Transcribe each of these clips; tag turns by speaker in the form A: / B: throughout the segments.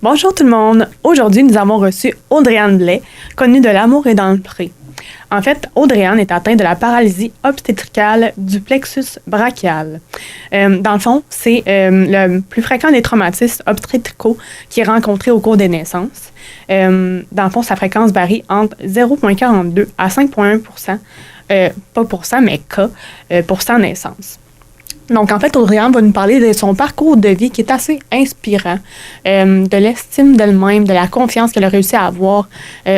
A: Bonjour tout le monde. Aujourd'hui, nous avons reçu Audrey-Anne Blais, connue de L'amour est dans le pré. En fait, Audrey-Anne est atteinte de la paralysie obstétricale du plexus brachial. Dans le fond, c'est le plus fréquent des traumatismes obstétricaux qui est rencontré au cours des naissances. Dans le fond, sa fréquence varie entre 0,42 à 5,1 pas pour cent, mais cas, pour 100 naissances. Donc, en fait, Audrey-Anne va nous parler de son parcours de vie qui est assez inspirant, de l'estime d'elle-même, de la confiance qu'elle a réussi à avoir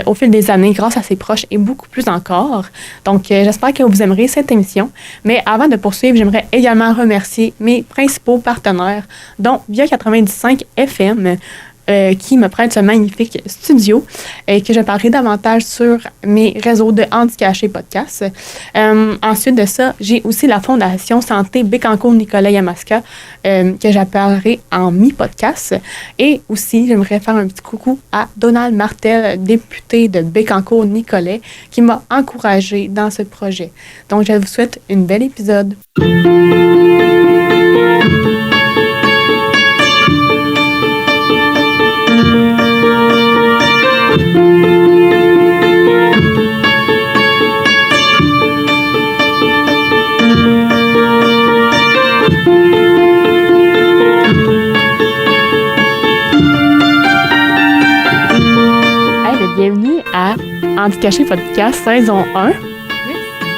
A: au fil des années grâce à ses proches et beaucoup plus encore. Donc, j'espère que vous aimerez cette émission. Mais avant de poursuivre, j'aimerais également remercier mes principaux partenaires, dont Via 95 FM, qui me prête ce magnifique studio et que je parlerai davantage sur mes réseaux de Handicaché Podcast. Ensuite de ça, j'ai aussi la Fondation Santé Bécancour-Nicolet-Yamaska que j'appellerai en mi-podcast. Et aussi, j'aimerais faire un petit coucou à Donald Martel, député de Bécancour-Nicolet, qui m'a encouragée dans ce projet. Donc, je vous souhaite une belle épisode. Bienvenue à Handicaché Podcast, saison 1. Oui.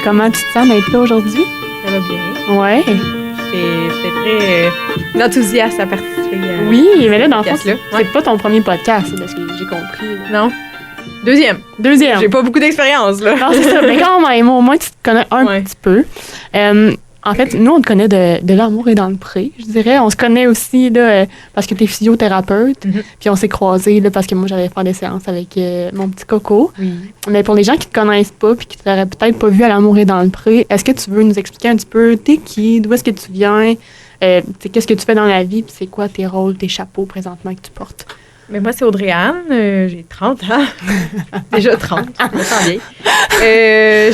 A: Comment tu te sens d'être là aujourd'hui?
B: Ça va bien.
A: Ouais.
B: J'étais très enthousiaste à participer à
A: oui, mais là, dans le fond,
B: c'est
A: pas ton premier podcast, c'est parce que j'ai compris. Là.
B: Non. Deuxième.
A: J'ai
B: pas beaucoup d'expérience, là.
A: Non, c'est ça. Mais quand même, au moins, tu te connais un petit peu. En fait, nous, on te connaît de L'amour est dans le pré, je dirais. On se connaît aussi là, parce que tu es physiothérapeute. Mm-hmm. Puis on s'est croisés là, parce que moi, j'allais faire des séances avec mon petit coco. Oui. Mais pour les gens qui te connaissent pas puis qui t'auraient peut-être pas vu à L'amour est dans le pré, est-ce que tu veux nous expliquer un petit peu t'es qui, d'où est-ce que tu viens, qu'est-ce que tu fais dans la vie, puis c'est quoi tes rôles, tes chapeaux présentement que tu portes?
B: Mais moi, c'est Audrey-Anne. J'ai 30 ans. Déjà 30. Je me sens vieille.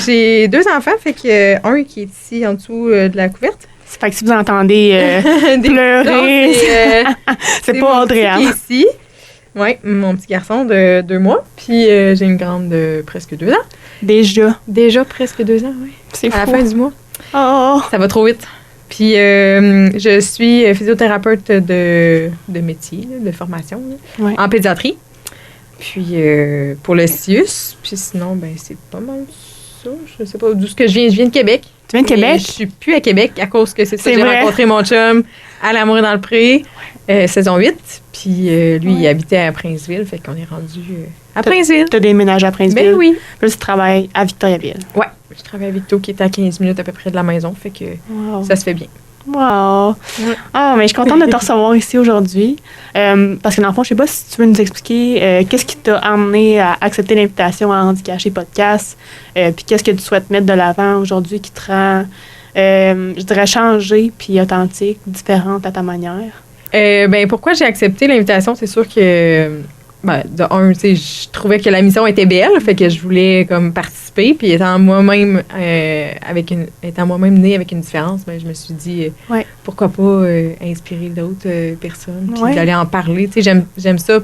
B: J'ai 2 enfants, fait que un qui est ici en dessous de la couverte.
A: C'est fait que si vous entendez pleurer, non, c'est pas Audrey-Anne.
B: Qui est ici. Oui, mon petit garçon de 2 mois. Puis j'ai une grande de presque 2 ans.
A: Déjà
B: presque 2 ans, oui.
A: C'est fou.
B: À la fin du mois.
A: Oh.
B: Ça va trop vite. Puis, je suis physiothérapeute de métier, de formation, en pédiatrie. Puis, pour le CIUS. Puis sinon, ben c'est pas mal ça. Je sais pas d'où je viens. Je viens de Québec.
A: Tu viens de Québec?
B: Je suis plus à Québec à cause que c'est ça. J'ai rencontré mon chum à L'amour est dans le pré, saison 8. Puis, lui, il habitait à Princeville. Fait qu'on est rendu à Princeville.
A: T'as déménagé à Princeville?
B: Ben oui.
A: Puis tu travailles à Victoriaville?
B: Ouais. Je travaille à Victo, qui est à 15 minutes à peu près de la maison. Fait que ça se fait bien.
A: Wow! Ah, mais je suis contente de te recevoir ici aujourd'hui. Parce que dans le fond, je sais pas si tu veux nous expliquer qu'est-ce qui t'a amené à accepter l'invitation à Handicaché Podcast. Puis qu'est-ce que tu souhaites mettre de l'avant aujourd'hui qui te rend, je dirais, changée puis authentique, différente à ta manière?
B: Ben pourquoi j'ai accepté l'invitation? C'est sûr que... de un, tu sais, je trouvais que la mission était belle, fait que je voulais comme participer. Puis étant moi-même née avec une différence, ben, je me suis dit pourquoi pas inspirer d'autres personnes, puis d'aller en parler. Tu sais, j'aime ça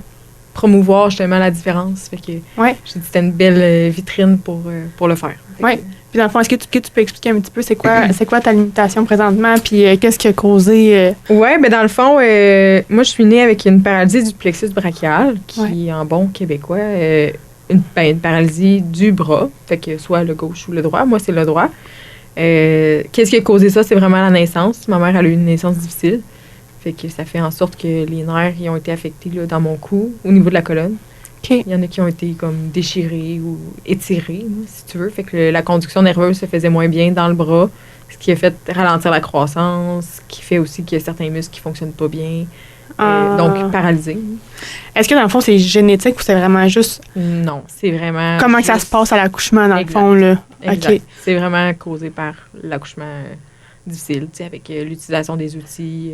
B: promouvoir justement la différence. Fait que j'ai dit que c'était une belle vitrine pour le faire.
A: Oui. Puis dans le fond, est-ce que tu peux expliquer un petit peu c'est quoi ta limitation présentement, puis qu'est-ce qui a causé...
B: Oui, ben dans le fond, moi, je suis née avec une paralysie du plexus brachial, qui, en bon québécois, une paralysie du bras, fait que soit le gauche ou le droit. Moi, c'est le droit. Qu'est-ce qui a causé ça? C'est vraiment la naissance. Ma mère, elle a eu une naissance difficile. Fait que ça fait en sorte que les nerfs ils ont été affectés là, dans mon cou, au niveau de la colonne. Okay. Il y en a qui ont été comme déchirés ou étirés, si tu veux. Fait que la conduction nerveuse se faisait moins bien dans le bras, ce qui a fait ralentir la croissance, ce qui fait aussi qu'il y a certains muscles qui ne fonctionnent pas bien. Donc, paralysés.
A: Est-ce que dans le fond, c'est génétique ou c'est vraiment juste...
B: Non, c'est vraiment...
A: Comment que ça se passe à l'accouchement, dans le fond, là?
B: Exact.
A: Okay.
B: C'est vraiment causé par l'accouchement difficile, tu sais, avec l'utilisation des outils...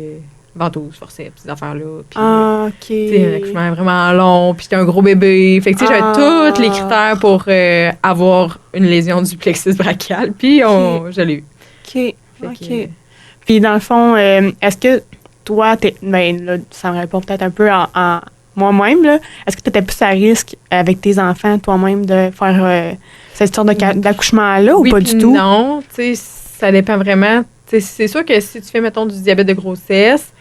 B: ventouses, forceps, ces affaires-là. Puis,
A: OK.
B: Tu sais, un accouchement vraiment long, puis t'es un gros bébé. Fait que, tu sais, j'avais tous les critères pour avoir une lésion du plexus brachial, puis je l'ai eu.
A: OK. Puis, dans le fond, est-ce que toi, ben, là, ça me répond peut-être un peu moi-même, là, est-ce que tu étais plus à risque avec tes enfants toi-même de faire cette sorte d'accouchement-là ou
B: Oui,
A: pas du tout?
B: Non, tu sais, ça dépend vraiment. Tu sais, c'est sûr que si tu fais, mettons, du diabète de grossesse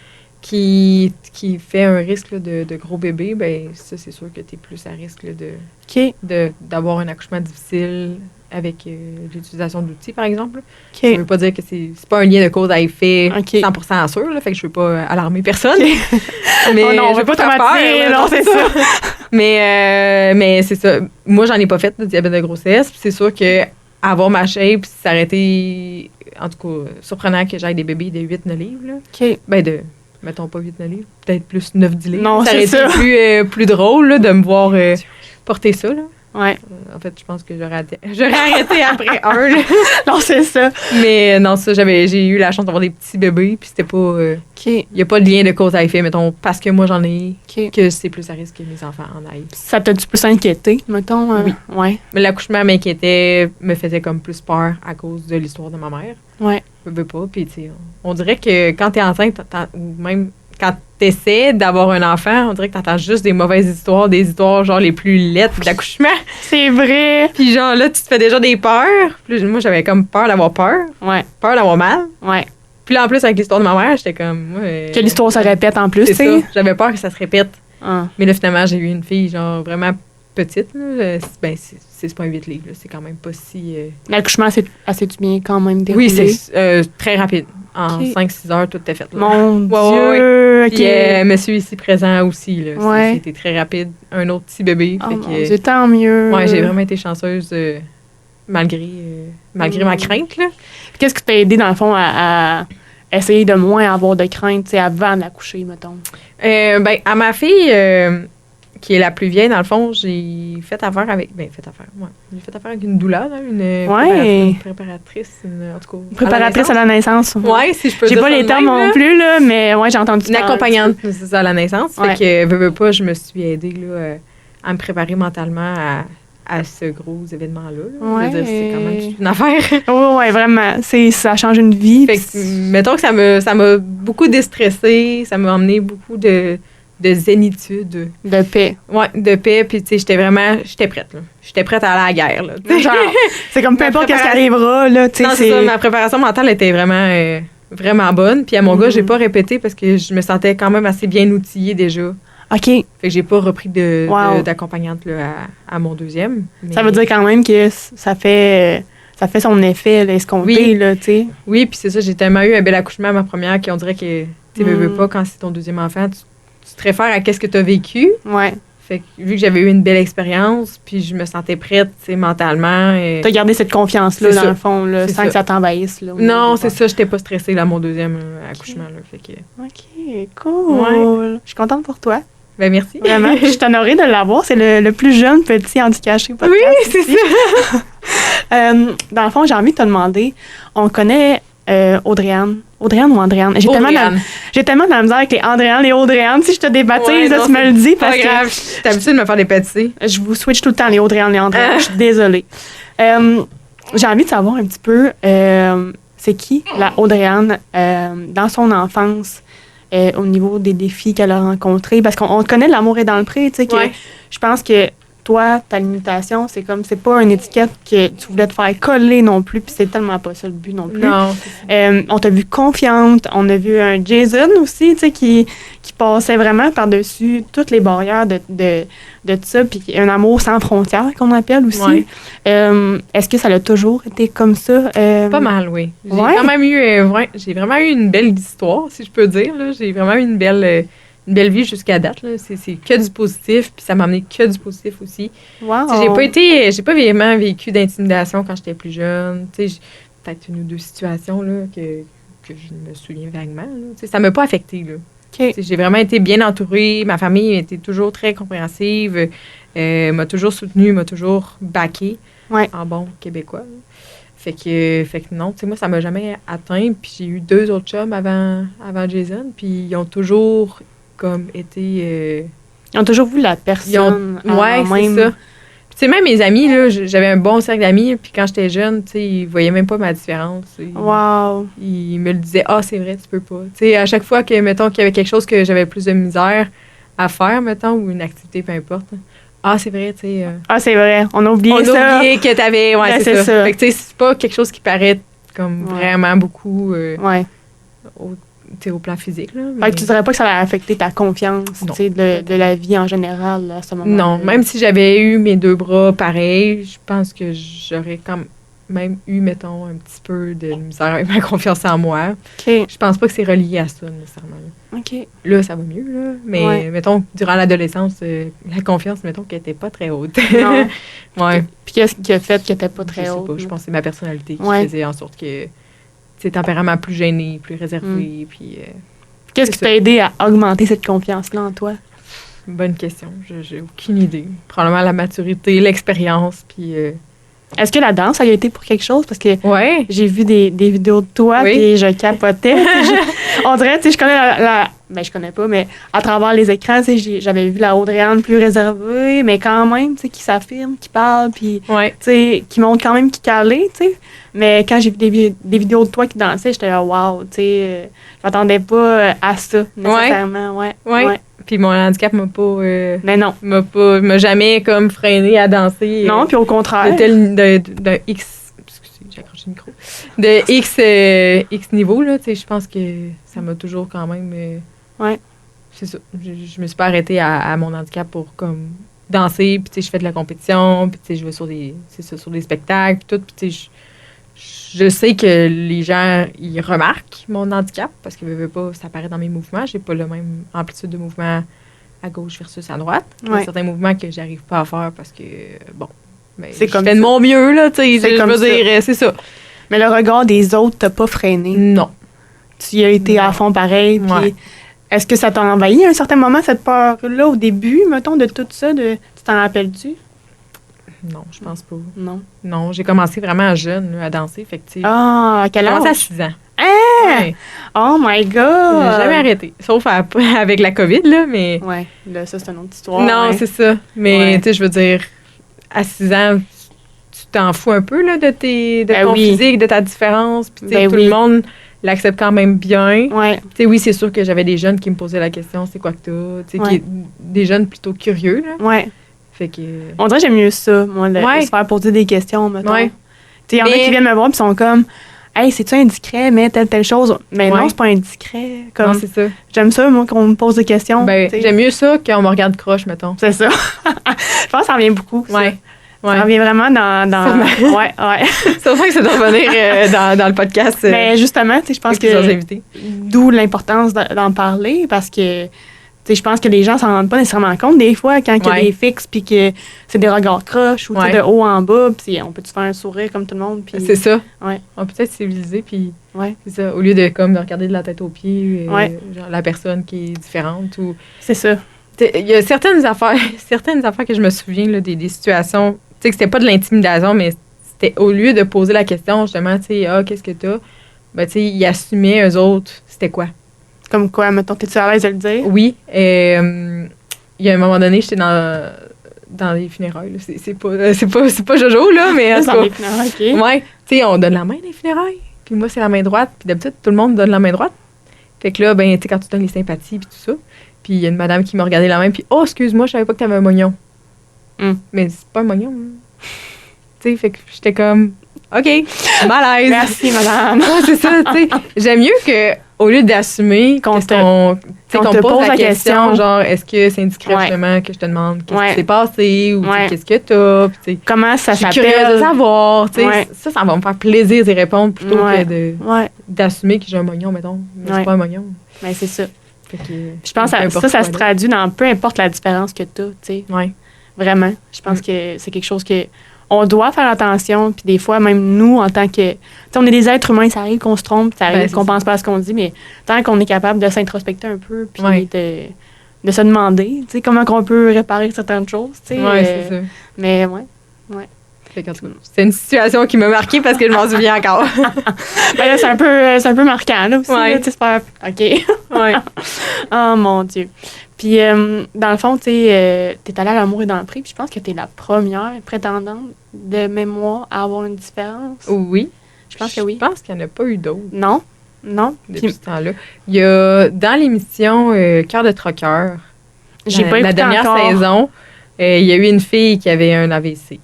B: qui fait un risque là, de gros bébé, ben ça, c'est sûr que tu es plus à risque là,
A: OK.
B: d'avoir un accouchement difficile avec l'utilisation d'outils, par exemple.
A: OK.
B: Ça veut pas dire que c'est pas un lien de cause à effet
A: OK.
B: 100% sûr, là, fait que je veux pas alarmer personne. Mais
A: Oh non, on
B: je
A: veut pas
B: faire
A: traumatiser,
B: peur, là,
A: non, c'est ça.
B: mais c'est ça. Moi, j'en ai pas fait de diabète de grossesse. Puis c'est sûr que avoir ma shape, ça aurait été, en tout cas, surprenant que j'aille des bébés de 8-9 livres. Là.
A: OK.
B: Ben, mettons pas 8-9 livres, peut-être plus 9-10 livres.
A: Non,
B: ça
A: c'est
B: aurait
A: ça.
B: été plus drôle là, de me voir porter ça. Là.
A: Ouais.
B: En fait, je pense que j'aurais arrêté après un. Là.
A: Non, c'est ça.
B: Mais non, ça, j'ai eu la chance d'avoir des petits bébés, puis c'était pas...
A: OK.
B: Il n'y a pas de lien de cause à effet, mettons, parce que moi, j'en ai,
A: OK.
B: que c'est plus à risque que mes enfants en aillent.
A: Ça t'a-tu plus inquiété, mettons?
B: Oui.
A: Ouais.
B: Mais l'accouchement m'inquiétait, me faisait comme plus peur à cause de l'histoire de ma mère.
A: Ouais.
B: Je veux pas, puis tu sais, on dirait que quand t'es enceinte, ou même quand t'essaies d'avoir un enfant, on dirait que t'entends juste des mauvaises histoires, des histoires genre les plus laides d'accouchement.
A: C'est vrai.
B: Puis genre là, tu te fais déjà des peurs. Puis moi, j'avais comme peur d'avoir peur,
A: Ouais.
B: peur d'avoir mal.
A: Ouais.
B: Puis là, en plus, avec l'histoire de ma mère, j'étais comme...
A: Que l'histoire se répète en plus,
B: c'est
A: tu sais.
B: ça. J'avais peur que ça se répète.
A: Ah.
B: Mais là, finalement, j'ai eu une fille, genre, vraiment petite. Là. Ben, c'est pas un 8 livres. Là. C'est quand même pas si...
A: L'accouchement, c'est assez du bien quand même déroulé.
B: Oui, c'est très rapide. En
A: Ok.
B: 5-6 heures, tout est fait. Là.
A: Mon
B: Ouais,
A: Dieu,
B: Puis
A: OK.
B: monsieur ici présent aussi. Là.
A: Ouais.
B: C'était très rapide. Un autre petit bébé.
A: Oh
B: fait
A: mon
B: que,
A: Dieu, tant mieux.
B: ouais, j'ai vraiment été chanceuse malgré ma crainte. Là.
A: Qu'est-ce qui t'a aidé, dans le fond, à essayer de moins avoir de crainte, tu sais, avant d'accoucher, mettons?
B: Ben, à ma fille, qui est la plus vieille, dans le fond, j'ai fait affaire avec... Ben, j'ai fait affaire avec une doula, là, une préparatrice, en tout cas...
A: Préparatrice à la naissance.
B: Ouais, si je peux
A: J'ai
B: dire
A: pas
B: ça
A: les
B: de
A: termes
B: même, là.
A: non plus, là, mais ouais, j'ai entendu
B: Une accompagnante, c'est ça, à la naissance.
A: Ouais.
B: Fait que, veux pas, je me suis aidée, là, à me préparer mentalement à ce gros événement-là. Là.
A: Ouais.
B: Je veux dire, c'est quand même toute une affaire.
A: Oui, ouais, vraiment. Ça change une vie.
B: Fait que, mettons que ça m'a beaucoup déstressée, ça m'a emmené beaucoup de zénitude.
A: De paix.
B: Ouais, de paix, puis tu sais, j'étais prête, là. J'étais prête à aller à la guerre, là.
A: Genre, c'est comme peu
B: Ma
A: importe ce qui
B: préparation-
A: arrivera, là, tu sais,
B: Non, c'est ça, ma préparation mentale était vraiment bonne. Puis à mon gars, j'ai pas répété parce que je me sentais quand même assez bien outillée déjà.
A: OK.
B: Fait que j'ai pas repris
A: Wow.
B: d'accompagnante là, à mon deuxième.
A: Ça veut dire quand même que ça fait son effet, là, escompté,
B: Oui.
A: là, tu sais.
B: Oui, puis c'est ça, j'ai tellement eu un bel accouchement à ma première qu'on dirait que tu veux
A: Mm.
B: pas, quand c'est ton deuxième enfant, tu te réfères à qu'est-ce que tu as vécu.
A: Ouais.
B: Fait que vu que j'avais eu une belle expérience, puis je me sentais prête, tu sais, mentalement.
A: T'as gardé cette confiance-là,
B: C'est
A: dans
B: ça.
A: le fond, là,
B: C'est
A: sans
B: ça.
A: que ça t'envahisse, là. au
B: Non,
A: niveau
B: c'est
A: des
B: ça, j'étais pas stressée là, mon deuxième accouchement. Là, fait que...
A: peurs. OK, cool. Je suis contente pour toi.
B: Ben merci.
A: Vraiment. Je suis honorée de l'avoir. C'est le plus jeune petit handicaché podcast.
B: Oui, c'est
A: ici. Dans le fond, j'ai envie de te demander, on connaît Audrey-Anne. Audrey-Anne ou Andréane? J'ai tellement de la misère avec les Andréane et Audrey-Anne. Si je te débaptise,
B: Ouais,
A: là,
B: non,
A: tu me le dis.
B: Pas
A: Parce que
B: grave, t'as l'habitude de me faire des pâtisseries.
A: je vous switch tout le temps les Audrey-Anne et Andréane. Je suis désolée. J'ai envie de savoir un petit peu, c'est qui la Audrey-Anne dans son enfance au niveau des défis qu'elle a rencontrés? Parce qu'on connaît l'amour est dans le pré, tu sais, que
B: Ouais.
A: je pense que toi, ta limitation, c'est pas une étiquette que tu voulais te faire coller non plus, puis c'est tellement pas ça le but non plus.
B: Non.
A: On t'a vu confiante, on a vu un Jason aussi, tu sais, qui passait vraiment par-dessus toutes les barrières de tout ça, puis un amour sans frontières qu'on appelle aussi.
B: Ouais.
A: Est-ce que ça a toujours été comme ça?
B: Pas mal, oui. J'ai
A: Ouais.
B: quand même eu, j'ai vraiment eu une belle histoire, si je peux dire. Là. J'ai vraiment eu une belle vie jusqu'à date. Là. C'est que du positif, puis ça m'a amené que du positif aussi.
A: Wow.
B: Tu sais, j'ai pas vraiment vécu d'intimidation quand j'étais plus jeune. Tu sais, peut-être une ou deux situations là, que je me souviens vaguement. Là. Tu sais, ça m'a pas affectée. Là.
A: OK.
B: Tu sais, j'ai vraiment été bien entourée. Ma famille était toujours très compréhensive. M'a toujours soutenue, m'a toujours backée
A: Ouais.
B: en bon québécois. Là. Fait que non, tu sais, moi, ça m'a jamais atteint. Puis j'ai eu 2 autres chums avant Jason. Puis ils ont toujours comme été...
A: Ils ont toujours vu la personne.
B: Ouais,
A: avant
B: c'est
A: même.
B: ça. Puis, tu sais, même mes amis, là, j'avais un bon cercle d'amis, puis quand j'étais jeune, tu sais, ils voyaient même pas ma différence.
A: Wow.
B: Ils me le disaient, ah, c'est vrai, tu peux pas. Tu sais, à chaque fois que, mettons, qu'il y avait quelque chose que j'avais plus de misère à faire, mettons, ou une activité, peu importe. Ah, c'est vrai, tu sais.
A: Ah, c'est vrai. On a oublié
B: On
A: ça.
B: a oublié que t'avais. Ouais,
A: Ben,
B: c'est ça. Fait que, tu sais, c'est pas quelque chose qui paraît comme vraiment beaucoup
A: Ouais.
B: au plan physique, là.
A: Fait que tu dirais pas que ça a affecté ta confiance, tu
B: Non.
A: sais, de la vie en général, à ce moment-là?
B: Non, même si j'avais eu mes 2 bras pareils, je pense que j'aurais quand même eu, mettons, un petit peu de misère avec ma confiance en moi.
A: OK.
B: Je pense pas que c'est relié à ça, nécessairement.
A: OK.
B: Là, ça va mieux, là. Mais, mettons, durant l'adolescence, la confiance, mettons, qu'elle était pas très haute.
A: Non.
B: Ouais.
A: Puis qu'est-ce qui a fait que t'étais pas très
B: Je sais
A: haute?
B: pas, je pense que c'est ma personnalité qui
A: Ouais.
B: faisait en sorte que, c'est tempérament plus gêné, plus réservé, puis...
A: Qu'est-ce qui
B: c'est
A: t'a aidé à augmenter cette confiance-là en toi?
B: bonne question. J'ai aucune idée. Probablement la maturité, l'expérience, puis...
A: Est-ce que la danse, ça a été pour quelque chose? Parce que
B: Ouais.
A: j'ai vu des vidéos de toi,
B: Oui.
A: puis je capotais. On dirait, tu sais, je connais ben, je connais pas, mais à travers les écrans, tu sais, j'avais vu la Audrey-Anne plus réservée, mais quand même, tu sais, qui s'affirme, qui parle, puis,
B: Ouais.
A: tu sais, qui montre quand même qui calait, tu sais. Mais quand j'ai vu des vidéos de toi qui dansais, j'étais là, wow, tu sais, je m'attendais pas à ça, nécessairement, ouais.
B: Ouais. Puis mon handicap m'a pas...
A: Mais non.
B: m'a jamais comme freiné à danser.
A: Non, puis au contraire.
B: De X... Excusez, j'ai accroché le micro. De X niveau, là, tu sais, je pense que ça m'a toujours quand même...
A: Ouais.
B: C'est ça. Je me suis pas arrêtée à mon handicap pour, comme, danser, puis tu sais, je fais de la compétition, puis tu sais, je vais sur des spectacles, puis tout, puis tu sais, je sais que les gens, ils remarquent mon handicap, parce que, veux pas, ça apparaît dans mes mouvements. J'ai pas le même amplitude de mouvement à gauche versus à droite. Il y a certains mouvements que j'arrive pas à faire parce que, bon, mais
A: C'est
B: je
A: comme
B: fais de
A: ça.
B: mon mieux, là, tu sais,
A: C'est
B: je
A: comme
B: veux
A: ça.
B: dire, c'est ça.
A: Mais le regard des autres t'a pas freiné.
B: Non.
A: Tu y as été à fond pareil. Puis
B: Ouais.
A: est-ce que ça t'a envahi à un certain moment, cette peur-là, au début, mettons, de tout ça? Tu t'en rappelles-tu?
B: Non, je pense pas.
A: Non.
B: Non, j'ai commencé vraiment jeune, là, à danser, fait que, tu sais,
A: Ah, à quel
B: j'ai commencé à
A: âge?
B: 6 ans.
A: Ah!
B: Ouais.
A: Oh my
B: J'ai
A: God!
B: jamais arrêté, sauf avec la COVID, là, mais...
A: Ouais, là, ça, c'est une autre histoire.
B: Non,
A: ouais.
B: c'est ça. Mais,
A: Ouais.
B: tu sais, je veux dire, à 6 ans, tu t'en fous un peu, là, de
A: Ben
B: ton
A: oui.
B: physique, de ta différence. Puis, tu sais,
A: Ben
B: tout
A: oui.
B: le monde l'accepte quand même bien.
A: Ouais,
B: Tu sais, oui, c'est sûr que j'avais des jeunes qui me posaient la question, c'est quoi que t'as? Tu sais,
A: Ouais.
B: des jeunes plutôt curieux, là.
A: ouais.
B: Fait que...
A: On dirait que j'aime mieux ça, moi, de
B: Ouais.
A: se faire poser des questions, mettons.
B: Ouais.
A: Tu sais, il y en a
B: Mais-
A: qui viennent me voir et sont comme, hey, c'est-tu indiscret, mais telle chose. Mais
B: Ouais.
A: non, c'est pas indiscret. Comme,
B: Non, c'est ça.
A: j'aime ça, moi, qu'on me pose des questions.
B: Ben,
A: tu sais.
B: j'aime mieux ça qu'on me regarde croche, mettons.
A: C'est ça. Je pense que ça revient beaucoup. Ça.
B: Ouais.
A: Ça
B: Ouais.
A: revient vraiment dans...
B: Sûrement.
A: Ouais, ouais.
B: C'est pour ça que ça doit venir dans le podcast.
A: Mais justement, tu sais, je pense
B: avec plusieurs
A: que...
B: invités.
A: D'où l'importance d'en parler, parce que, tu sais, je pense que les gens s'en rendent pas nécessairement compte des fois quand il y a
B: Ouais.
A: des fixes puis que c'est des regards croches ou tu sais,
B: Ouais.
A: de haut en bas, puis on peut-tu faire un sourire comme tout le monde, puis...
B: C'est ça.
A: Ouais.
B: On peut être civilisé, puis
A: Ouais,
B: c'est ça. Au lieu de, comme, de regarder de la tête aux pieds,
A: Ouais.
B: genre, la personne qui est différente ou...
A: c'est ça.
B: Il y a certaines affaires que je me souviens, là, des situations, tu sais, que c'était pas de l'intimidation, mais c'était au lieu de poser la question, justement, tu sais, qu'est-ce que t'as? Ben, tu sais, ils assumaient, eux autres, c'était quoi?
A: Comme quoi, mettons, t'es-tu à l'aise de le dire?
B: Oui. Il y a un moment donné, j'étais dans les funérailles, là. C'est pas Jojo, là, mais en tout
A: Dans
B: cas,
A: les funérailles, OK.
B: ouais, tu sais, on donne la main dans les funérailles. Puis moi, c'est la main droite. Puis d'habitude, tout le monde donne la main droite. Fait que là, ben, tu sais, quand tu donnes les sympathies, puis tout ça. Puis il y a une madame qui m'a regardé la main, puis oh, excuse-moi, je savais pas que t'avais un mognon. Mais c'est pas un mognon. Hein. Tu sais, fait que j'étais comme, OK, malaise.
A: Merci, madame.
B: Ouais, c'est ça, tu sais. J'aime mieux que, au lieu d'assumer
A: Qu'on
B: qu'on
A: te
B: pose la question, genre, est-ce que c'est indiscret,
A: Ouais.
B: justement, que je te demande qu'est-ce
A: Ouais.
B: qui s'est passé, ou tu sais,
A: Ouais.
B: qu'est-ce que t'as, puis tu sais.
A: Comment ça
B: Je suis curieuse de
A: s'appelle?
B: savoir, tu sais.
A: Ouais.
B: Ça va me faire plaisir d'y répondre plutôt
A: Ouais.
B: que
A: Ouais,
B: d'assumer que j'ai un mognon, mettons. Mais
A: Ouais.
B: c'est pas un mognon.
A: mais c'est ça.
B: Fait que,
A: Je pense
B: peu
A: que
B: importe
A: ça
B: quoi,
A: se
B: là.
A: traduit dans peu importe la différence que t'as, tu sais.
B: Ouais.
A: Vraiment. Je pense que c'est quelque chose que on doit faire attention. Puis des fois, même nous, en tant que... Tu sais, on est des êtres humains, ça arrive qu'on se trompe, ça arrive
B: Ben, c'est
A: qu'on
B: ça.
A: pense pas à ce qu'on dit, mais tant qu'on est capable de s'introspecter un peu, puis
B: Ouais.
A: de se demander, tu sais, comment qu'on peut réparer certaines choses, tu sais.
B: Ouais, c'est ça.
A: Mais ouais.
B: Fait qu'en tout cas, c'est une situation qui m'a marquée parce que je m'en souviens encore.
A: Ben là, c'est un peu marquant, là, aussi.
B: Ouais.
A: Là, tu sais, c'est pas... OK.
B: Ouais.
A: Oh, mon Dieu. Puis, dans le fond, tu sais, t'es allée à l'amour et dans le prix, puis je pense que t'es la première prétendante de mémoire à avoir une différence.
B: Oui.
A: Je pense que oui.
B: Je pense qu'il n'y en a pas eu d'autres
A: Non? Non?
B: depuis
A: Puis-
B: ce temps-là. Il y a, dans l'émission Cœur de troqueur,
A: J'ai pas
B: la
A: écouté
B: dernière
A: encore.
B: saison, il y a eu une fille qui avait un AVC.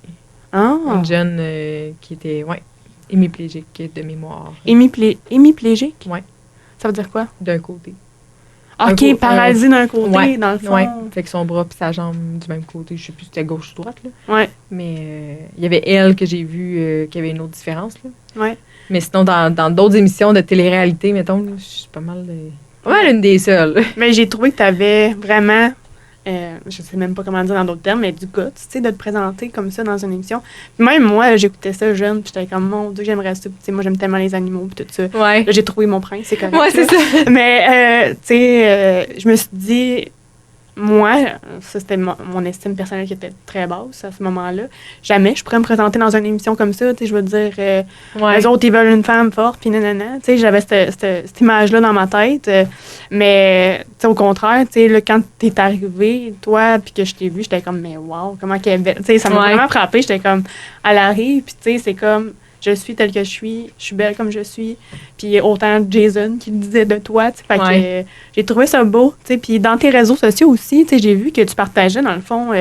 A: Ah.
B: Une jeune qui était, hémiplégique de mémoire.
A: Hémiplégique?
B: Ouais.
A: Ça veut dire quoi?
B: D'un côté.
A: OK, paralysé d'un côté, dans le fond.
B: Ouais. Fait que son bras puis sa jambe du même côté. Je sais plus si c'était gauche ou droite, là.
A: Ouais.
B: Mais il y avait elle que j'ai vu qui avait une autre différence, là.
A: Ouais.
B: Mais sinon, dans d'autres émissions de télé-réalité, mettons, là, je suis pas mal une des seules.
A: Mais j'ai trouvé que tu avais vraiment, je sais même pas comment dire dans d'autres termes, mais du guts, tu sais, de te présenter comme ça dans une émission. Puis même moi, j'écoutais ça jeune, puis j'étais comme, mon Dieu, j'aimerais ça. Tu sais, moi, j'aime tellement les animaux, puis tout ça.
B: Ouais.
A: Là, j'ai trouvé mon prince, c'est correct.
B: Ouais, c'est ça.
A: Mais, tu sais, je me suis dit, moi, ça, c'était mon estime personnelle qui était très basse à ce moment-là. Jamais je pourrais me présenter dans une émission comme ça. Tu sais, je veux dire, les autres, ils veulent une femme forte, puis nanana. Tu sais, j'avais cette image-là dans ma tête. Mais, tu sais, au contraire, tu sais, là, quand t'es arrivé, toi, puis que je t'ai vu, j'étais comme, mais wow, comment qu'elle est belle. Tu sais, ça m'a vraiment frappée. J'étais comme, elle arrive, puis tu sais, c'est comme, je suis telle que je suis belle comme je suis. Puis autant Jason qui le disait de toi, tu sais, fait que j'ai trouvé ça beau, tu sais. Puis dans tes réseaux sociaux aussi, tu sais, j'ai vu que tu partageais, dans le fond,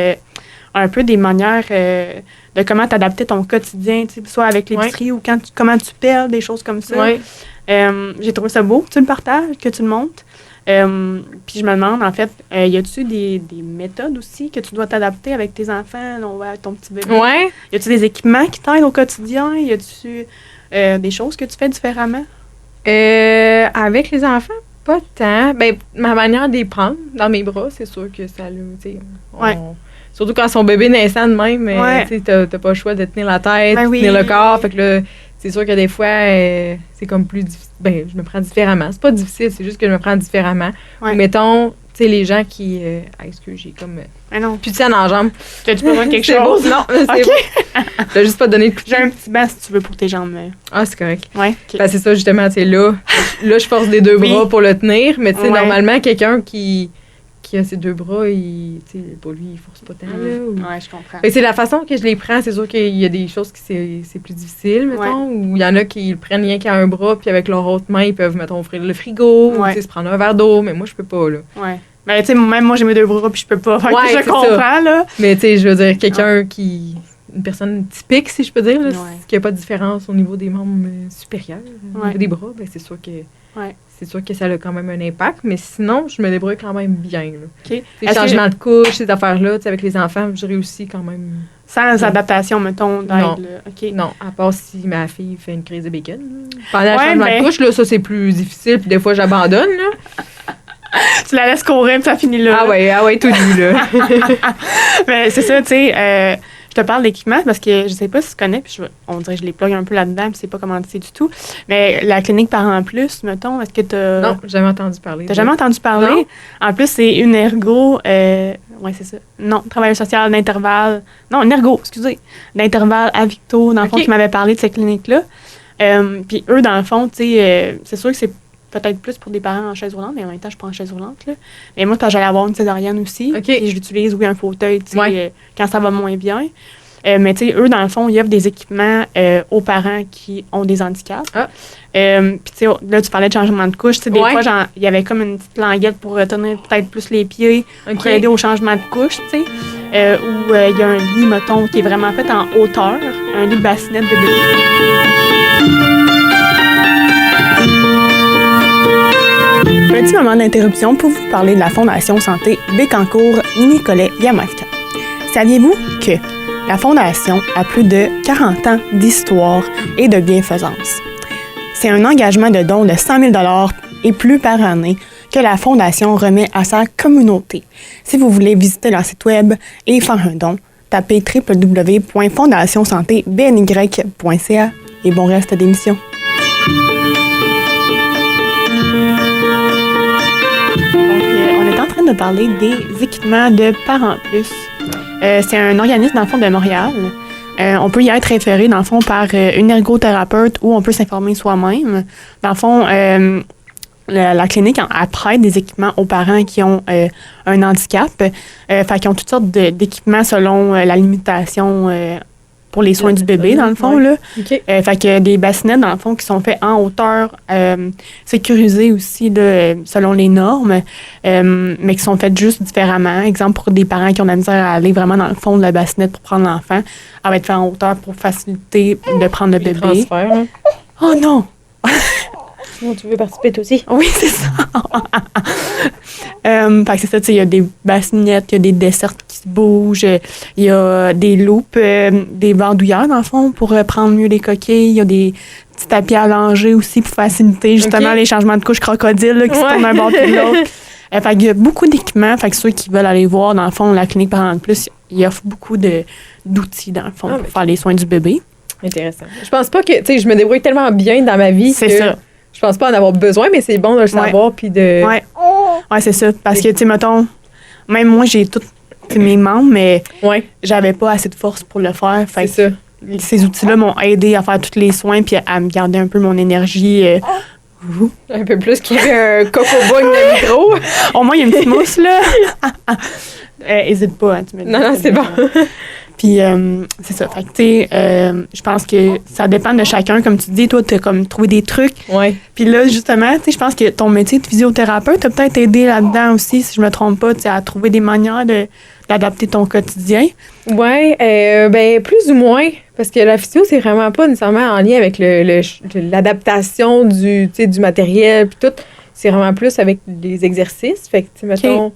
A: un peu des manières de comment t'adapter ton quotidien, tu sais, soit avec l'épicerie ou comment tu perds, des choses comme ça.
B: Ouais.
A: J'ai trouvé ça beau que tu le partages, que tu le montres. Puis je me demande, en fait, y a-tu des méthodes aussi que tu dois t'adapter avec tes enfants, avec ton petit bébé?
B: Ouais.
A: Y a-tu des équipements qui t'aident au quotidien? Y a-tu des choses que tu fais différemment?
B: Avec les enfants, pas tant. Ben, ma manière de les prendre dans mes bras, c'est sûr que ça surtout quand son bébé naissant de même, tu sais, t'as pas le choix de tenir la tête, tenir le corps. Fait que là, c'est sûr que des fois, c'est comme plus difficile. Ben, je me prends différemment. C'est pas difficile, c'est juste que je me prends différemment.
A: Ouais.
B: Ou mettons, tu sais, les gens qui... excuse, j'ai comme... plus de scène en jambe.
A: T'as-tu besoin de quelque chose?
B: Non, c'est bon. T'as juste pas donné de coup de
A: J'ai un petit banc, si tu veux, pour tes jambes.
B: Ah, c'est correct.
A: Ouais. Okay.
B: Ben, c'est ça, justement, tu sais, là, je force des deux bras pour le tenir, mais tu sais, normalement, quelqu'un qui a ses deux bras, pour lui, il force pas tant, là.
A: Ouais, je comprends.
B: Fait que c'est la façon que je les prends, c'est sûr qu'il y a des choses qui c'est plus difficile, mettons, ou il y en a qui le prennent rien qu'à un bras, puis avec leur autre main, ils peuvent, mettons, ouvrir le frigo, ou se prendre un verre d'eau, mais moi, je peux pas, là.
A: Ouais. Ben, tu sais, même moi, j'ai mes deux bras, puis je peux pas. Fait que je comprends, là.
B: Mais, tu sais, je veux dire, quelqu'un une personne typique, si je peux dire, là, qui n'a pas de différence au niveau des membres supérieurs, au niveau des bras, ben, c'est sûr que... C'est sûr que ça a quand même un impact, mais sinon, je me débrouille quand même bien. Là.
A: Okay.
B: Les changements de couches, ces affaires-là, avec les enfants, je réussis quand même.
A: Sans adaptation, mettons, d'aide.
B: Non.
A: Okay.
B: Non, à part si ma fille fait une crise de bacon. Là. Pendant le changement de couche, là, ça, c'est plus difficile, puis des fois, j'abandonne. Là.
A: Tu la laisses courir, puis ça finit là.
B: Ah ouais, tout nu, là.
A: Mais c'est ça, tu sais... je te parle d'équipement parce que je sais pas si tu connais, puis on dirait que je les plug un peu là-dedans, puis c'est pas comment c'est du tout. Mais la clinique Parents Plus, mettons, est-ce que t'as...
B: Non, jamais entendu parler.
A: T'as jamais entendu parler?
B: Non.
A: En plus, c'est une ergo... oui, c'est ça. Non, travailleur social d'intervalle... Non, une ergo, excusez. D'intervalle à Victo, dans le fond, qui m'avait parlé de cette clinique-là. Puis eux, dans le fond, tu sais, c'est sûr que c'est peut-être plus pour des parents en chaise roulante, mais en même temps, je suis pas en chaise roulante, là. Mais moi, parce que j'allais avoir une césarienne aussi, et je l'utilise, un fauteuil, tu sais, quand ça va moins bien. Mais tu sais, eux, dans le fond, ils offrent des équipements aux parents qui ont des handicaps. Puis tu sais, là, tu parlais de changement de couche. Tu sais, des fois, il y avait comme une petite languette pour tenir peut-être plus les pieds, pour aider au changement de couche, tu sais. Où il y a un lit, mettons, qui est vraiment fait en hauteur, un lit de bassinette de bébé. Petit moment d'interruption pour vous parler de la Fondation Santé Bécancour-Nicolet-Yamaska. Saviez-vous que la Fondation a plus de 40 ans d'histoire et de bienfaisance? C'est un engagement de dons de 100 000 $ et plus par année que la Fondation remet à sa communauté. Si vous voulez visiter leur site web et faire un don, tapez www.fondationsantéBNY.ca et bon reste d'émission. De parler des équipements de Parents Plus. C'est un organisme, dans le fond, de Montréal. On peut y être référé, dans le fond, par une ergothérapeute ou on peut s'informer soi-même. Dans le fond, la clinique prête des équipements aux parents qui ont un handicap. Fait qu'ils ont toutes sortes d'équipements selon la limitation pour les soins du bébé, dans le fond.
B: Ouais.
A: Là.
B: OK.
A: Fait que des bassinettes, dans le fond, qui sont faites en hauteur, sécurisées aussi, là, selon les normes, mais qui sont faites juste différemment. Exemple, pour des parents qui ont de la misère à aller vraiment dans le fond de la bassinette pour prendre l'enfant, elle va être faite en hauteur pour faciliter de prendre le
B: Les
A: bébé.
B: transferts, hein.
A: Oh non!
B: Sinon, tu veux participer toi aussi?
A: Oui, c'est ça. Fait que c'est ça, tu sais, il y a des bassinettes, il y a des desserts qui se bougent, il y a des loupes, des bandoulières, dans le fond, pour prendre mieux les coquilles. Il y a des petits tapis allongés aussi pour faciliter justement
B: OK.
A: les changements de couche crocodile là, qui se tournent d'un bord puis de l'autre. Fait qu'il y a beaucoup d'équipements. Fait que ceux qui veulent aller voir, dans le fond, la clinique Parents de Plus, il offre beaucoup d'outils, dans le fond, pour faire les soins du bébé.
B: Intéressant. Je pense pas que, tu sais, je me débrouille tellement bien dans ma vie
A: C'est
B: que
A: ça.
B: je pense pas en avoir besoin, mais c'est bon de le savoir puis de...
A: Ouais, c'est ça. Parce que, tu sais, mettons, même moi, j'ai tous mes membres, mais
B: Ouais,
A: j'avais pas assez de force pour le faire. Fait
B: c'est ça.
A: que ces outils-là m'ont aidé à faire tous les soins puis à me garder un peu mon énergie.
B: Un peu plus qu'il y avait un coco-bug de micro.
A: Au moins, il y a une petite mousse, là. Hésite pas, hein, tu me dis.
B: Non, c'est bon.
A: Puis, c'est ça. Fait que, tu sais, je pense que ça dépend de chacun. Comme tu dis, toi, tu as comme trouvé des trucs.
B: Ouais.
A: Puis là, justement, tu sais, je pense que ton métier de physiothérapeute a peut-être aidé là-dedans aussi, si je me trompe pas, tu sais, à trouver des manières d'adapter ton quotidien.
B: Ouais, ben plus ou moins, parce que la physio, c'est vraiment pas nécessairement en lien avec l'adaptation du matériel puis tout. C'est vraiment plus avec les exercices. Fait que, tu sais, mettons...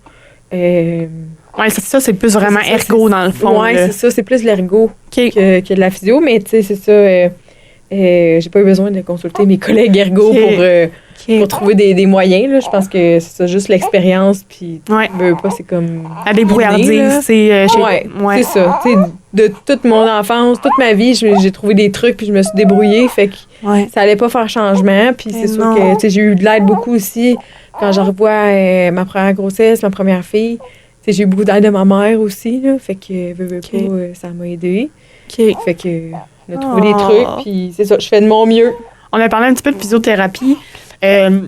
A: Ouais, ça, c'est plus vraiment
B: c'est ça,
A: ergo, dans le fond.
B: Ouais,
A: là.
B: c'est ça. C'est plus l'ergo
A: OK.
B: que de la physio, mais tu sais, c'est ça. J'ai pas eu besoin de consulter mes collègues ergo
A: OK.
B: pour trouver des moyens. Là. Je pense que c'est ça, juste l'expérience, puis
A: Ouais.
B: veux pas, c'est comme...
A: La débrouillardise,
B: inné, là.
A: c'est...
B: Ouais, c'est ça. Tu sais, de toute mon enfance, toute ma vie, j'ai trouvé des trucs, puis je me suis débrouillée, fait que
A: Ouais.
B: ça allait pas faire changement. Puis c'est sûr
A: non.
B: que tu sais, j'ai eu de l'aide beaucoup aussi quand je revois ma première grossesse, ma première fille. Tu sais, j'ai eu beaucoup d'aide de ma mère aussi, là, fait que veux
A: OK.
B: pas, ça m'a aidé.
A: OK.
B: Fait que on a trouvé des
A: Oh.
B: trucs, puis c'est ça, je fais de mon mieux.
A: On a parlé un petit peu de physiothérapie. Je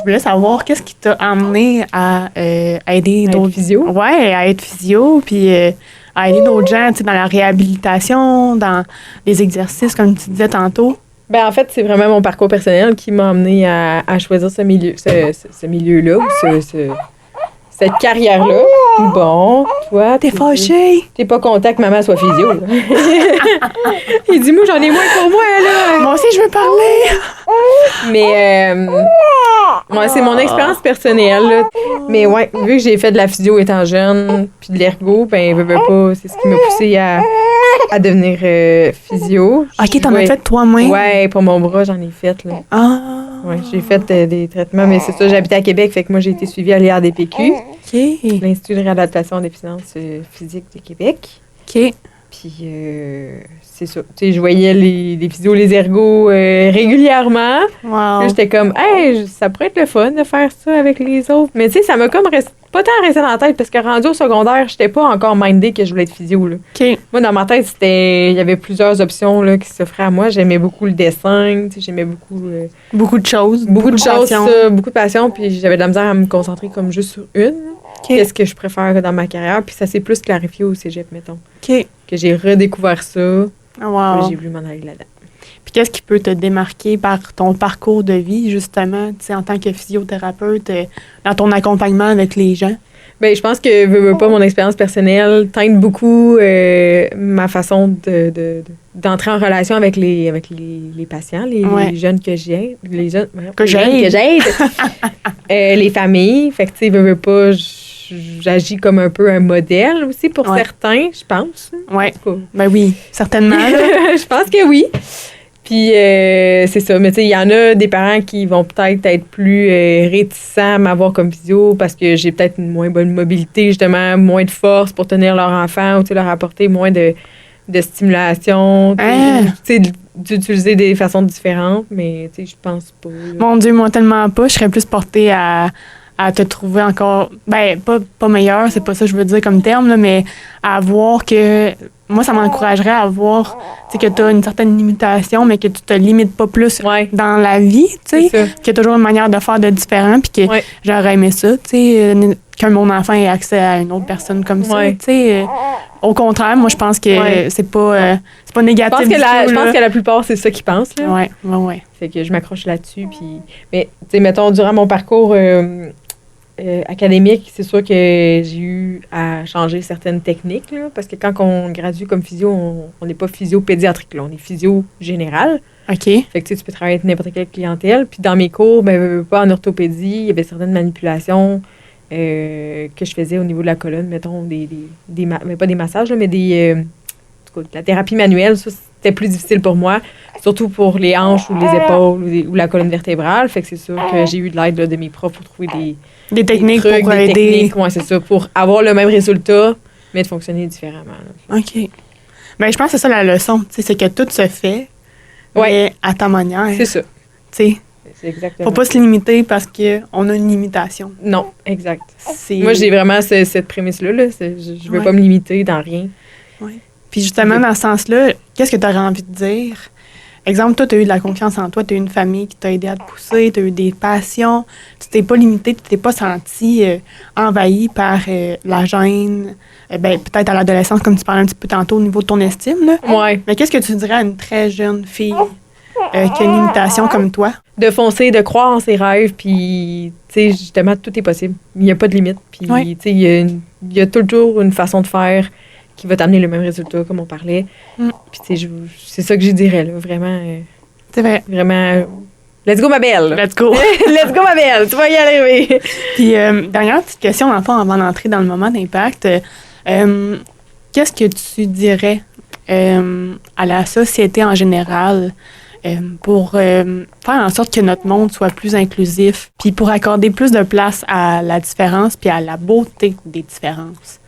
A: voulais savoir qu'est-ce qui t'a amené à aider
B: À être
A: d'autres...
B: physio?
A: Ouais, à être physio, puis à aider d'autres gens, tu sais, dans la réhabilitation, dans les exercices, comme tu disais tantôt.
B: Ben en fait, c'est vraiment mon parcours personnel qui m'a amené à choisir ce milieu-là, ou cette carrière-là. Bon, toi,
A: T'es fâchée?
B: T'es pas content que maman soit physio. Là. Il dit, moi, j'en ai moins pour moi, là.
A: Moi aussi, je veux parler!
B: Mais, ouais, c'est mon expérience personnelle, là. Mais ouais, vu que j'ai fait de la physio étant jeune, puis de l'ergo, ben, veux pas, c'est ce qui m'a poussée à devenir physio.
A: OK, t'en as
B: Ouais.
A: fait toi-même?
B: Ouais, pour mon bras, j'en ai fait, là.
A: Ah!
B: Ouais, j'ai fait des traitements, mais c'est ça, j'habitais à Québec, fait que moi, j'ai été suivie à l'IRDPQ,
A: OK.
B: l'Institut de réadaptation en déficience physique de Québec.
A: OK.
B: Puis, c'est ça. Tu sais, je voyais les physios, les ergos régulièrement.
A: Wow.
B: Là, j'étais comme, hey, ça pourrait être le fun de faire ça avec les autres. Mais tu sais, ça m'a comme pas tant resté dans la tête parce que rendu au secondaire, j'étais pas encore mindée que je voulais être physio. Là.
A: OK.
B: Moi, dans ma tête, il y avait plusieurs options là, qui s'offraient à moi. J'aimais beaucoup le dessin, tu sais, j'aimais beaucoup.
A: Beaucoup de choses.
B: Beaucoup de choses,
A: passion.
B: ça, beaucoup de passion, puis j'avais de la misère à me concentrer comme juste sur une.
A: OK.
B: Qu'est-ce que je préfère dans ma carrière? Puis ça s'est plus clarifié au cégep, mettons.
A: OK.
B: Que j'ai redécouvert ça.
A: Ah, wow.
B: J'ai voulu m'en aller là-dedans.
A: Puis qu'est-ce qui peut te démarquer par ton parcours de vie, justement, tu sais, en tant que physiothérapeute, dans ton accompagnement avec les gens?
B: Ben, je pense que veux pas mon expérience personnelle teinte beaucoup ma façon d'entrer en relation avec les patients,
A: Ouais.
B: les jeunes que j'aide, les jeunes
A: Que j'aide.
B: les familles. Fait que tu sais, veux pas, j'agis comme un peu un modèle aussi pour
A: Ouais.
B: certains, je pense.
A: Ouais.
B: En tout cas.
A: Ben oui, certainement. là.
B: Je pense que oui. Puis, c'est ça. Mais tu sais, il y en a des parents qui vont peut-être être plus réticents à m'avoir comme physio parce que j'ai peut-être une moins bonne mobilité, justement, moins de force pour tenir leur enfant ou tu sais, leur apporter moins de stimulation.
A: Ah.
B: Tu sais, d'utiliser des façons différentes, mais tu sais, je pense pas. Là.
A: Mon Dieu, moi, tellement pas. Je serais plus portée à te trouver encore... Ben, pas meilleure, c'est pas ça que je veux dire comme terme, là, mais à voir que moi, ça m'encouragerait à voir que tu as une certaine limitation, mais que tu te limites pas plus dans la vie, tu sais, qu'il y a toujours une manière de faire de différent, puis que j'aurais aimé ça, tu sais, que mon enfant ait accès à une autre personne comme ça, tu sais. Au contraire, moi, je pense que c'est pas négatif.
B: Je pense que la plupart, c'est ça qu'ils pensent, là.
A: Ouais.
B: Fait que je m'accroche là-dessus, puis... Mais, tu sais, mettons, durant mon parcours... académique, c'est sûr que j'ai eu à changer certaines techniques, là, parce que quand on gradue comme physio, on n'est pas physio pédiatrique, là, on est physio général.
A: OK.
B: Fait que tu peux travailler avec n'importe quelle clientèle. Puis dans mes cours, pas en orthopédie, il y avait certaines manipulations que je faisais au niveau de la colonne, mettons, mais pas des massages, là, mais de la thérapie manuelle, ça, c'était plus difficile pour moi, surtout pour les hanches ou les épaules ou la colonne vertébrale. Fait que c'est sûr que j'ai eu de l'aide là, de mes profs pour trouver
A: des techniques pour aider.
B: Techniques, c'est ça, pour avoir le même résultat, mais de fonctionner différemment. Là.
A: OK. Ben, je pense que c'est ça la leçon, c'est que tout se fait, mais à ta manière.
B: C'est ça.
A: C'est
B: exactement.
A: Faut pas se limiter parce qu'on a une limitation.
B: Non, exact. Moi, j'ai vraiment cette prémisse-là. Là. Je veux pas me limiter dans rien.
A: Oui. Puis justement, dans ce sens-là, qu'est-ce que tu aurais envie de dire? Exemple, toi, tu as eu de la confiance en toi, tu as eu une famille qui t'a aidé à te pousser, tu as eu des passions, tu t'es pas limité, tu t'es pas senti envahi par la gêne, peut-être à l'adolescence, comme tu parlais un petit peu tantôt au niveau de ton estime. Là.
B: Ouais.
A: Mais qu'est-ce que tu dirais à une très jeune fille qui a une limitation comme toi?
B: De foncer, de croire en ses rêves, puis, tu sais, justement, tout est possible. Il n'y a pas de limite. Puis, tu sais, il y a toujours une façon de faire qui va t'amener le même résultat, comme on parlait. Puis, tu sais, c'est ça que je dirais, là, vraiment.
A: C'est vrai.
B: Vraiment. Let's go, ma belle!
A: Let's go!
B: Let's go, ma belle! Tu vas y arriver!
A: Puis, dernière petite question, dans le fond, avant d'entrer dans le moment d'impact. Qu'est-ce que tu dirais à la société en général pour faire en sorte que notre monde soit plus inclusif, puis pour accorder plus de place à la différence puis à la beauté des différences?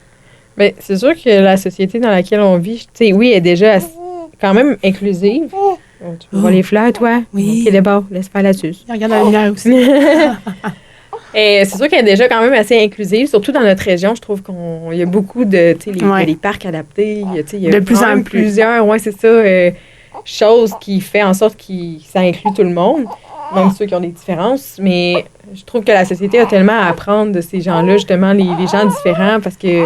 B: Bien, c'est sûr que la société dans laquelle on vit, tu sais, oui, elle est déjà quand même inclusive. Tu vois les fleurs, toi?
A: Oui.
B: OK, d'abord, laisse faire là-dessus.
A: Regarde la lumière aussi.
B: Et c'est sûr qu'elle est déjà quand même assez inclusive, surtout dans notre région. Je trouve qu'il y a beaucoup de, tu sais, il y a les parcs adaptés, il y a
A: de plus en plus
B: plusieurs, c'est ça, choses qui fait en sorte que ça inclut tout le monde, même ceux qui ont des différences. Mais je trouve que la société a tellement à apprendre de ces gens-là, justement, les gens différents, parce que,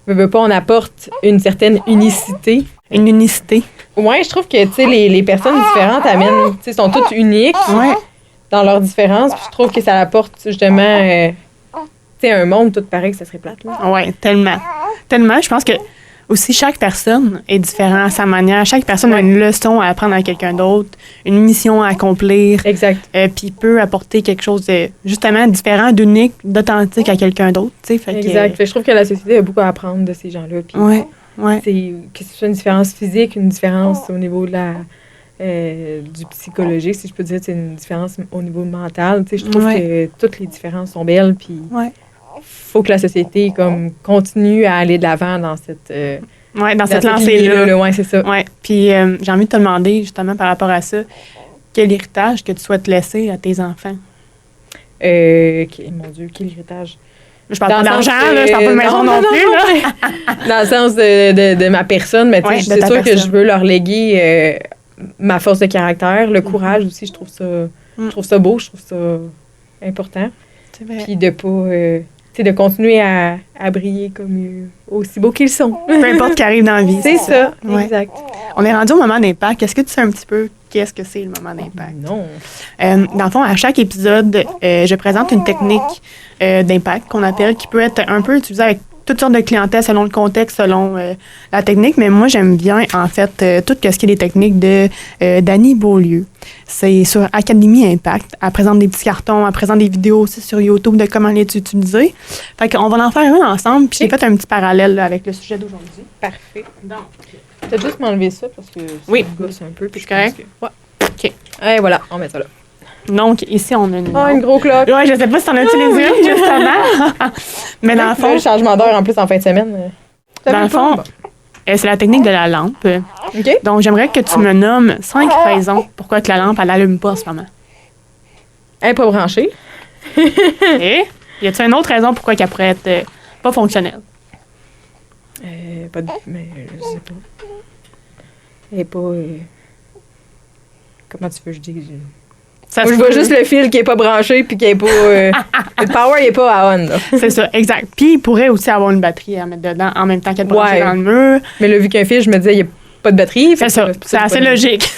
B: veut pas, on apporte une certaine unicité.
A: Une unicité.
B: Oui, je trouve que, tu sais, les personnes différentes amènent, tu sais, sont toutes uniques.
A: Ouais.
B: Dans leurs différences, puis je trouve que ça apporte justement tu sais, un monde tout pareil que ça serait plate.
A: Oui, tellement. Tellement. Je pense que aussi chaque personne est différente à sa manière. Chaque personne a une leçon à apprendre à quelqu'un d'autre, une mission à accomplir.
B: Exact.
A: Puis peut apporter quelque chose de justement différent, d'unique, d'authentique à quelqu'un d'autre.
B: Exact. Fait que je trouve que la société a beaucoup à apprendre de ces gens-là.
A: Oui.
B: Que ce soit une différence physique, une différence au niveau de du psychologique, si je peux dire, c'est une différence au niveau mental. Je trouve que toutes les différences sont belles, puis faut que la société continue à aller de l'avant dans cette
A: dans cette lancée-là.
B: Oui, c'est ça.
A: Ouais. Puis j'ai envie de te demander, justement, par rapport à ça, quel héritage que tu souhaites laisser à tes enfants?
B: Mon Dieu, quel héritage?
A: Je parle pas d'argent, je parle pas de maison non plus. Là.
B: Dans le sens de ma personne, mais c'est sûr que je veux leur léguer ma force de caractère, le courage aussi, je trouve ça beau, je trouve ça important.
A: C'est vrai.
B: Puis de pas, de continuer à briller comme aussi beaux qu'ils sont.
A: Peu importe ce qui arrive dans la vie.
B: C'est ça, exact.
A: On est rendu au moment d'impact. Est-ce que tu sais un petit peu qu'est-ce que c'est le moment d'impact?
B: Non.
A: Dans le fond, à chaque épisode, je présente une technique d'impact qu'on appelle, qui peut être un peu utilisée avec toutes sortes de clientèles selon le contexte, selon la technique. Mais moi, j'aime bien, en fait, tout ce qui est les techniques de Dani Beaulieu. C'est sur Académie Impact. Elle présente des petits cartons, elle présente des vidéos aussi sur YouTube de comment les utiliser. Fait qu'on va en faire un ensemble. Puis j'ai fait un petit parallèle là, avec le sujet d'aujourd'hui.
B: Parfait. Donc, peut-être juste m'enlever ça parce que ça me gosse un peu.
A: C'est correct?
B: OK. Et voilà, on met ça là.
A: Donc, ici, on a une...
B: une gros cloque.
A: Oui, je sais pas si t'en as utilisé une, justement. Mais dans le fond...
B: Le changement d'heure, en plus, en fin de semaine.
A: Dans le fond, c'est la technique de la lampe.
B: OK.
A: Donc, j'aimerais que tu me nommes 5 raisons pourquoi que la lampe, elle n'allume pas en ce moment.
B: Elle n'est pas branchée.
A: Et y a-t-il une autre raison pourquoi qu'elle pourrait être pas fonctionnelle?
B: Mais je sais pas. Elle est pas... comment tu veux que je dise?
A: Ça
B: Moi,
A: se
B: je vois
A: peut.
B: juste le fil qui est pas branché puis qui est pas... le power, il est pas à on, là.
A: C'est ça, exact. Puis, il pourrait aussi avoir une batterie à mettre dedans en même temps qu'elle branchée
B: Ouais.
A: dans le mur.
B: Mais là, vu qu'un fil, je me disais, il n'y a pas de batterie.
A: C'est ça, c'est assez logique.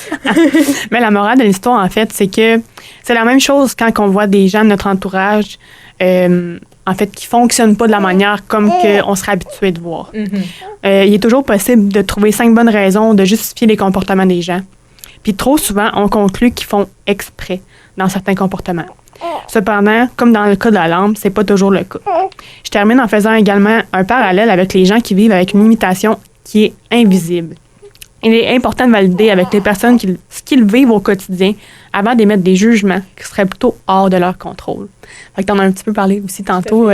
A: Mais la morale de l'histoire, en fait, c'est que c'est la même chose quand on voit des gens de notre entourage, en fait, qui fonctionnent pas de la manière comme on serait habitué de voir.
B: Mm-hmm.
A: Il est toujours possible de trouver 5 bonnes raisons de justifier les comportements des gens. Puis trop souvent, on conclut qu'ils font exprès dans certains comportements. Cependant, comme dans le cas de la lampe, c'est pas toujours le cas. Je termine en faisant également un parallèle avec les gens qui vivent avec une limitation qui est invisible. Il est important de valider avec les personnes ce qu'ils vivent au quotidien avant d'émettre des jugements qui seraient plutôt hors de leur contrôle. Fait que t'en as un petit peu parlé aussi tantôt,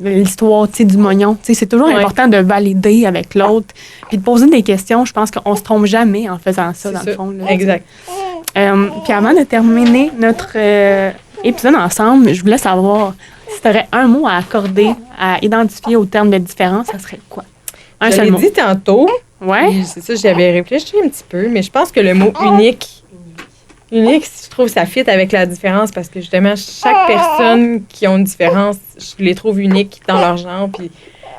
A: l'histoire du moignon. C'est toujours important de valider avec l'autre puis de poser des questions. Je pense qu'on se trompe jamais en faisant ça, dans le fond. Là,
B: exact.
A: Puis avant de terminer notre épisode ensemble, je voulais savoir si tu aurais un mot à accorder, à identifier au terme de différence, ça serait quoi? Un
B: Je
A: seul
B: l'ai
A: mot.
B: dit tantôt.
A: Ouais.
B: C'est ça, j'y avais réfléchi un petit peu, mais je pense que le mot unique, je trouve ça fit avec la différence parce que justement, chaque personne qui a une différence, je les trouve uniques dans leur genre. Puis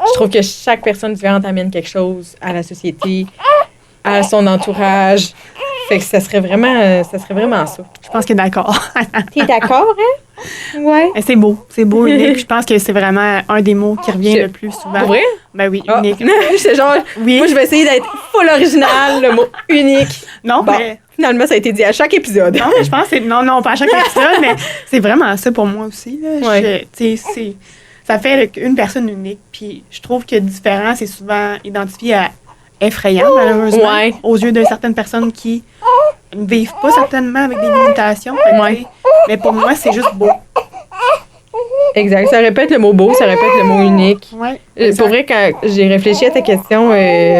B: je trouve que chaque personne différente amène quelque chose à la société, à son entourage. Fait que ça serait vraiment ça.
A: Je pense qu'il est d'accord.
B: T'es d'accord, hein? Ouais.
A: C'est beau, unique. Je pense que c'est vraiment un des mots qui revient le plus souvent.
B: Pour vrai?
A: Ben oui,
B: Ah.
A: unique.
B: C'est genre,
A: Oui.
B: moi, je vais essayer d'être full original, le mot unique.
A: Non,
B: Bon,
A: mais...
B: finalement, ça a été dit à chaque épisode.
A: Non, mais je pense que c'est... Non, pas à chaque épisode, mais c'est vraiment ça pour moi aussi. Là.
B: Ouais.
A: Ça fait une personne unique. Puis je trouve que différent, c'est souvent identifié à effrayant, malheureusement,
B: Ouais.
A: aux yeux de certaines personnes qui ne vivent pas certainement avec des limitations. Fait que,
B: Ouais.
A: tu sais, mais pour moi, c'est juste beau.
B: Exact. Ça répète le mot beau, ça répète le mot unique.
A: Ouais,
B: Pour vrai, quand j'ai réfléchi à ta question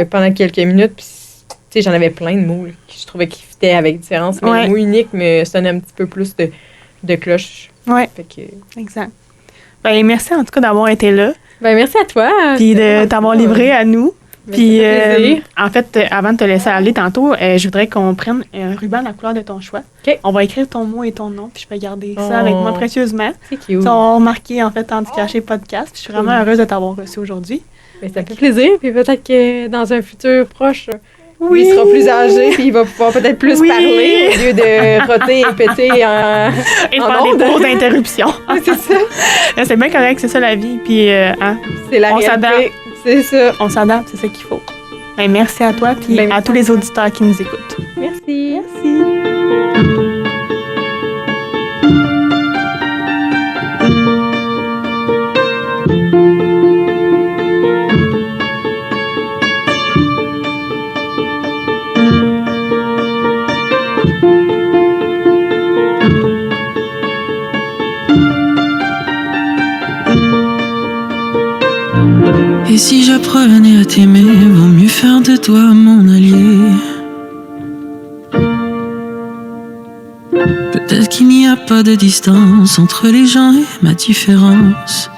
B: pendant quelques minutes, puis tu sais, j'en avais plein de mots là, que je trouvais qui fitaient avec différence, mais
A: Ouais.
B: le mot unique me sonnait un petit peu plus de cloche.
A: Ouais,
B: Fait que...
A: exact. Ben, merci en tout cas d'avoir été là,
B: Ben, merci à toi.
A: puis de t'avoir livré à nous.
B: Ben,
A: Puis,
B: ça fait plaisir.
A: en fait, avant de te laisser aller tantôt, je voudrais qu'on prenne un ruban de la couleur de ton choix.
B: OK.
A: On va écrire ton mot et ton nom, puis je vais garder ça
B: Oh.
A: avec moi précieusement.
B: C'est cute.
A: Ça, on va remarquer, en fait, Handicaché Podcast. Puis je suis vraiment heureuse de t'avoir reçu aujourd'hui.
B: Ben, ça me fait plaisir. Puis peut-être que dans un futur proche,
A: Oui.
B: il sera plus âgé, puis il va pouvoir peut-être plus
A: Oui.
B: parler au lieu de roter et péter en...
A: Et de
B: en
A: faire
B: ondes.
A: des grosses interruptions.
B: C'est ça.
A: C'est bien correct, c'est ça la vie. Puis,
B: C'est la
A: On
B: réalité.
A: s'adapte.
B: C'est ça.
A: on s'adapte, c'est ça qu'il faut. Ben, merci à toi, puis
B: Ben,
A: à
B: merci.
A: tous les auditeurs qui nous écoutent.
B: Merci.
A: Merci.
C: Et si j'apprenais à t'aimer, vaut mieux faire de toi mon allié. Peut-être qu'il n'y a pas de distance entre les gens et ma différence.